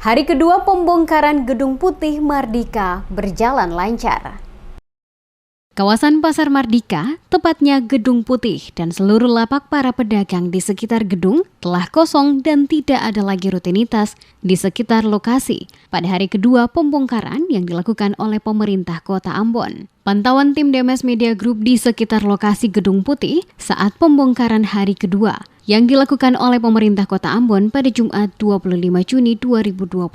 Hari kedua pembongkaran Gedung Putih Mardika berjalan lancar. Kawasan Pasar Mardika, tepatnya Gedung Putih dan seluruh lapak para pedagang di sekitar gedung telah kosong dan tidak ada lagi rutinitas di sekitar lokasi pada hari kedua pembongkaran yang dilakukan oleh pemerintah Kota Ambon. Pantauan tim Demes Media Group di sekitar lokasi Gedung Putih saat pembongkaran hari kedua yang dilakukan oleh pemerintah Kota Ambon pada Jumat 25 Juni 2021.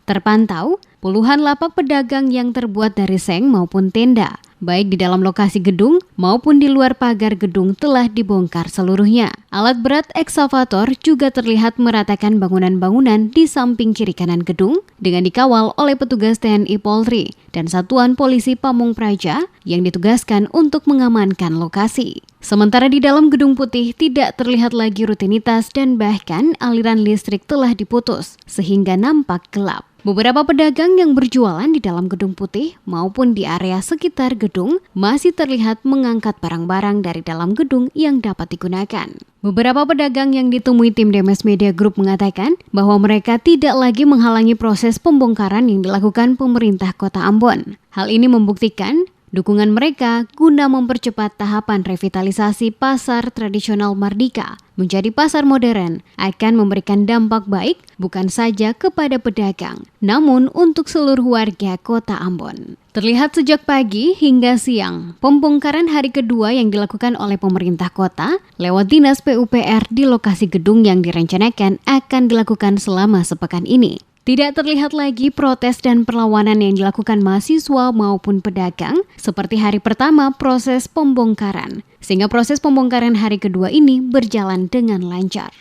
Terpantau puluhan lapak pedagang yang terbuat dari seng maupun tenda, baik di dalam lokasi gedung maupun di luar pagar gedung telah dibongkar seluruhnya. Alat berat eksavator juga terlihat meratakan bangunan-bangunan di samping kiri kanan gedung dengan dikawal oleh petugas TNI Polri dan Satuan Polisi Pamung Praja yang ditugaskan untuk mengamankan lokasi. Sementara di dalam Gedung Putih tidak terlihat lagi rutinitas dan bahkan aliran listrik telah diputus sehingga nampak gelap. Beberapa pedagang yang berjualan di dalam Gedung Putih maupun di area sekitar gedung masih terlihat mengangkat barang-barang dari dalam gedung yang dapat digunakan. Beberapa pedagang yang ditemui tim Demes Media Group mengatakan bahwa mereka tidak lagi menghalangi proses pembongkaran yang dilakukan pemerintah Kota Ambon. Hal ini membuktikan dukungan mereka guna mempercepat tahapan revitalisasi pasar tradisional Mardika menjadi pasar modern akan memberikan dampak baik bukan saja kepada pedagang, namun untuk seluruh warga Kota Ambon. Terlihat sejak pagi hingga siang, pembongkaran hari kedua yang dilakukan oleh pemerintah kota lewat Dinas PUPR di lokasi gedung yang direncanakan akan dilakukan selama sepekan ini. Tidak terlihat lagi protes dan perlawanan yang dilakukan mahasiswa maupun pedagang seperti hari pertama proses pembongkaran, sehingga proses pembongkaran hari kedua ini berjalan dengan lancar.